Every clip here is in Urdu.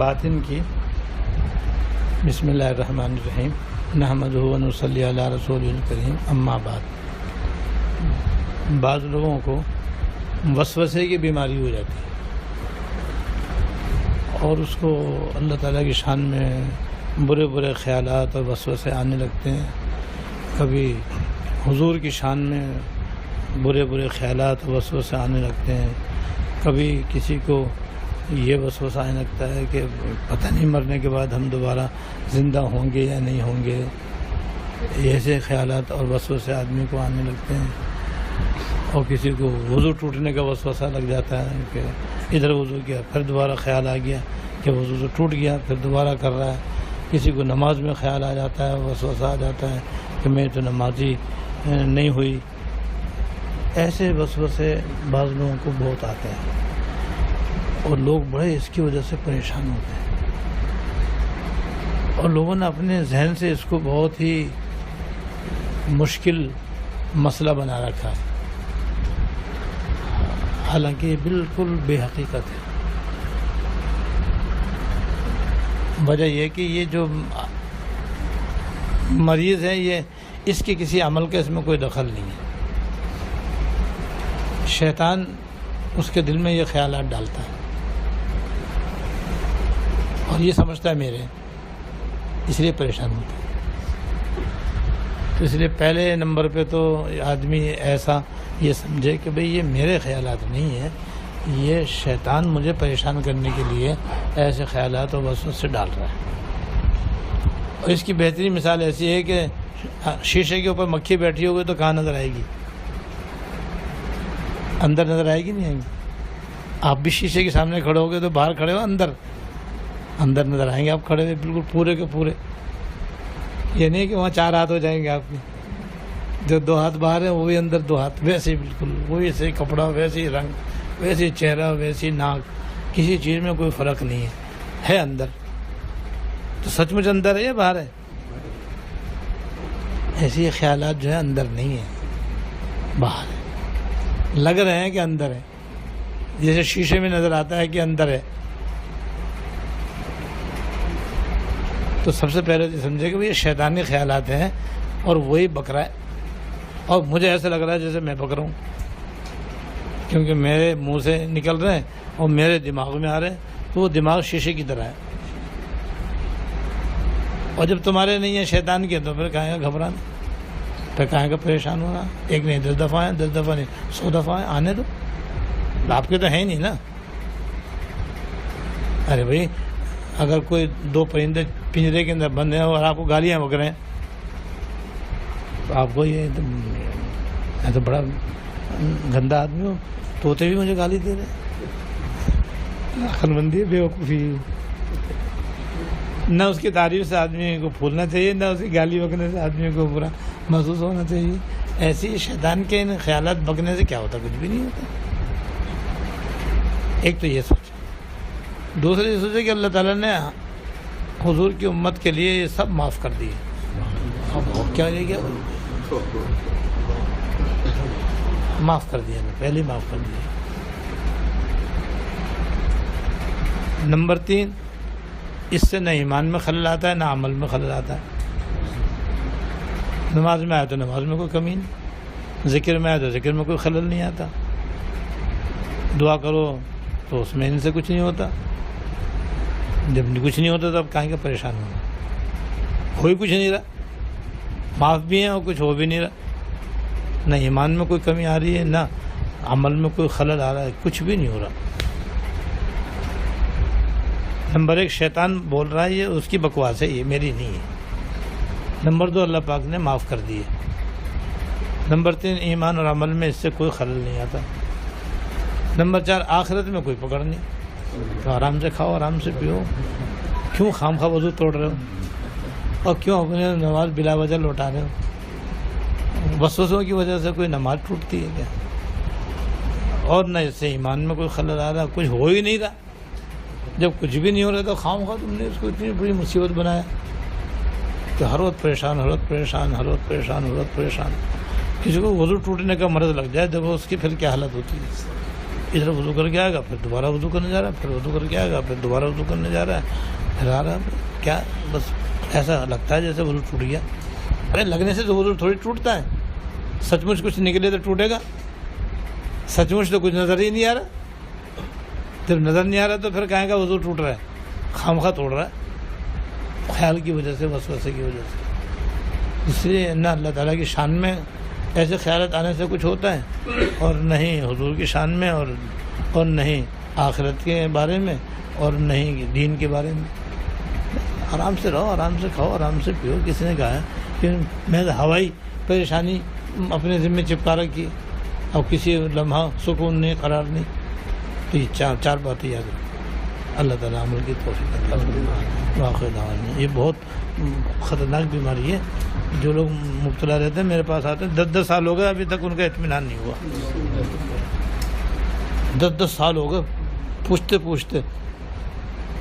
باطن کی. بسم اللہ الرحمن الرحیم. نحمدہ و نصلی علی رسول الکریم. اما بعد. بعض لوگوں کو وسوسے کی بیماری ہو جاتی ہے اور اس کو اللہ تعالیٰ کی شان میں برے برے خیالات اور وسوسے آنے لگتے ہیں. کبھی حضور کی شان میں برے برے خیالات اور وسوسے آنے لگتے ہیں. کبھی کسی کو یہ وسوسہ آنے لگتا ہے کہ پتہ نہیں مرنے کے بعد ہم دوبارہ زندہ ہوں گے یا نہیں ہوں گے. ایسے خیالات اور وسوسے آدمی کو آنے لگتے ہیں. اور کسی کو وضو ٹوٹنے کا وسوسہ لگ جاتا ہے کہ ادھر وضو کیا پھر دوبارہ خیال آ گیا کہ وضو تو ٹوٹ گیا پھر دوبارہ کر رہا ہے. کسی کو نماز میں خیال آ جاتا ہے, وسوسہ آ جاتا ہے کہ میں تو نمازی نہیں ہوئی. ایسے وسوسے بعض لوگوں کو بہت آتے ہیں اور لوگ بڑے اس کی وجہ سے پریشان ہوتے ہیں. اور لوگوں نے اپنے ذہن سے اس کو بہت ہی مشکل مسئلہ بنا رکھا ہے, حالانکہ یہ بالکل بے حقیقت ہے. وجہ یہ کہ یہ جو مریض ہے یہ اس کے کسی عمل کا اس میں کوئی دخل نہیں ہے. شیطان اس کے دل میں یہ خیالات ڈالتا ہے اور یہ سمجھتا ہے میرے, اس لیے پریشان ہوتا ہے. تو اس لیے پہلے نمبر پہ تو آدمی ایسا یہ سمجھے کہ بھئی یہ میرے خیالات نہیں ہیں, یہ شیطان مجھے پریشان کرنے کے لیے ایسے خیالات اور وسوسے ڈال رہا ہے. اور اس کی بہترین مثال ایسی ہے کہ شیشے کے اوپر مکھی بیٹھی ہوگی تو کہاں نظر آئے گی؟ اندر نظر آئے گی نہیں آئے گی؟ آپ بھی شیشے کے سامنے کھڑے ہو گے تو باہر کھڑے ہو اندر نظر آئیں گے آپ کھڑے ہوئے بالکل پورے کے پورے. یہ نہیں کہ وہاں 4 ہاتھ ہو جائیں گے آپ کے, جو 2 ہاتھ باہر ہیں وہ بھی اندر 2 ہاتھ, ویسے ہی بالکل وہی سے کپڑا, ویسے ہی رنگ, ویسے ہی چہرہ, ویسی ناک, کسی چیز میں کوئی فرق نہیں ہے اندر. تو سچ مچ اندر ہے یا باہر ہے؟ ایسے خیالات جو ہے اندر نہیں ہیں, باہر ہے. لگ رہے ہیں کہ اندر ہے, جیسے شیشے میں نظر آتا ہے کہ اندر ہے. تو سب سے پہلے یہ سمجھے کہ یہ شیطانی خیالات ہیں اور وہی بک رہا ہے. اور مجھے ایسا لگ رہا ہے جیسے میں بک رہا ہوں, کیونکہ میرے منہ سے نکل رہے ہیں اور میرے دماغ میں آ رہے ہیں, تو وہ دماغ شیشے کی طرح ہے. اور جب تمہارے نہیں ہیں شیطان کے تو پھر کہیں گا گھبرانا, پھر کہیں گا پریشان ہونا. ایک نہیں 10 دفعہ ہیں, 10 دفعہ نہیں 100 دفعہ ہیں, آنے دو. آپ کے تو ہیں نہیں نا. ارے بھائی اگر کوئی 2 پرندے پنجرے کے اندر بند ہیں اور آپ کو گالیاں بک رہے ہیں تو آپ کو یہ میں تو بڑا گندا آدمی ہوں, طوطے بھی مجھے گالی دے رہے ہیں. عقل مندی بے وقوفی. نہ اس کی تعریف سے آدمی کو پھولنا چاہیے, نہ اس کی گالی بکنے سے آدمی کو برا محسوس ہونا چاہیے. ایسی شیطان کے ان خیالات بکنے سے کیا ہوتا؟ کچھ بھی نہیں ہوتا. ایک تو یہ سوچ. دوسرے یہ سوچے کہ اللہ تعالیٰ نے حضور کی امت کے لیے یہ سب معاف کر دیے. اب کیا رہ گیا؟ معاف کر دیا, پہلے ہی معاف کر دیا. نمبر 3, اس سے نہ ایمان میں خلل آتا ہے نہ عمل میں خلل آتا ہے. نماز میں آیا تو نماز میں کوئی کمی نہیں, ذکر میں آیا تو ذکر میں کوئی خلل نہیں آتا, دعا کرو تو اس میں ان سے کچھ نہیں ہوتا. جب کچھ نہیں ہوتا تو اب کہیں گے پریشان ہونا. کوئی کچھ نہیں رہا, معاف بھی ہیں اور کچھ ہو بھی نہیں رہا. نہ ایمان میں کوئی کمی آ رہی ہے نہ عمل میں کوئی خلل آ رہا ہے, کچھ بھی نہیں ہو رہا. نمبر 1 شیطان بول رہا ہے یہ اس کی بکواس ہے, یہ میری نہیں ہے. نمبر 2 اللہ پاک نے معاف کر دیے. نمبر 3 ایمان اور عمل میں اس سے کوئی خلل نہیں آتا. نمبر 4 آخرت میں کوئی پکڑ نہیں, تو آرام سے کھاؤ آرام سے پیو. کیوں خام خواہ وضو توڑ رہے ہو اور کیوں اپنے نماز بلا وجہ لوٹا رہے ہو؟ وسوسوں کی وجہ سے کوئی نماز ٹوٹتی ہے کیا؟ اور نہ اس سے ایمان میں کوئی خلل آ رہا, کچھ ہو ہی نہیں رہا. جب کچھ بھی نہیں ہو رہا تو خام خواہ تم نے اس کو اتنی بڑی مصیبت بنایا کہ ہر وقت پریشان, ہر وقت پریشان, ہر وقت پریشان, ہر وقت پریشان. کسی کو وضو ٹوٹنے کا مرض لگ جائے دیکھو اس کی پھر کیا حالت ہوتی ہے. ادھر وضو کر کے آئے گا پھر دوبارہ وضو کرنے جا رہا ہے، پھر وضو کر کے آئے گا پھر دوبارہ وضو کرنے جا رہا ہے، پھر آ رہا ہے کیا، بس ایسا لگتا ہے جیسے وضو ٹوٹ گیا۔ ارے لگنے سے تو وضو تھوڑی ٹوٹتا ہے، سچ مچ کچھ نکلے تو ٹوٹے گا، سچ مچ تو کچھ نظر ہی نہیں آ رہا، جب نظر نہیں آ رہا تو پھر کہیں گا وضو ٹوٹ رہا ہے، خامخواہ توڑ رہا ہے خیال کی وجہ سے، وسوسے کی وجہ سے۔ اس لیے نہ اللہ تعالیٰ کی شان میں ایسے خیالات آنے سے کچھ ہوتا ہے، اور نہیں حضور کی شان میں، اور نہیں آخرت کے بارے میں، اور نہیں دین کے بارے میں۔ آرام سے رہو، آرام سے کھاؤ، آرام سے پیو۔ کسی نے کہا ہے کہ میں ہوائی پریشانی اپنے ذمہ چپکا رکھی اور کسی لمحہ سکون نہیں، قرار نہیں، تو یہ چار باتیں یاد رکھو۔ اللہ تعالیٰ عمل کی توفیق عطا فرمائے۔ واقع دعوانا، یہ بہت خطرناک بیماری ہے، جو لوگ مبتلا رہتے ہیں میرے پاس آتے ہیں، 10 سال ہو گئے ابھی تک ان کا اطمینان نہیں ہوا، 10 سال ہو گئے پوچھتے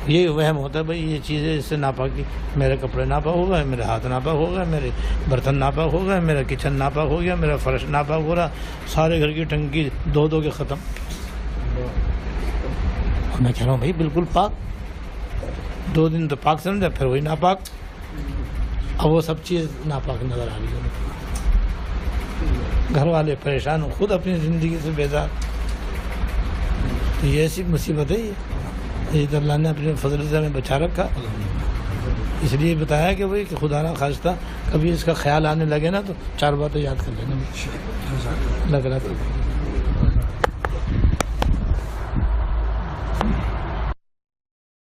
یہ وہم ہوتا ہے بھائی یہ چیزیں اس سے ناپاکی، میرے کپڑے ناپاک ہو گئے، میرے ہاتھ ناپاک ہو گئے، میرے برتن ناپاک ہو گئے، میرا کچن ناپاک ہو گیا، میرا فرش ناپاک ہو رہا، سارے گھر کی ٹنکی دو کے ختم۔ اور میں کہہ رہا ہوں بھائی بالکل پاک، 2 دن تو پاک سمجھا، پھر وہی ناپاک، اب وہ سب چیز ناپاک نظر آ رہی ہے، گھر والے پریشان، خود اپنی زندگی سے بیزار۔ یہ ایسی مصیبت ہے، یہ اللہ نے اپنے فضل سے ہمیں بچا رکھا، اس لیے بتایا کہ بھائی کہ خدا نہ خواستہ کبھی اس کا خیال آنے لگے نا تو 4 باتیں یاد کر لینا۔ اللہ تعالیٰ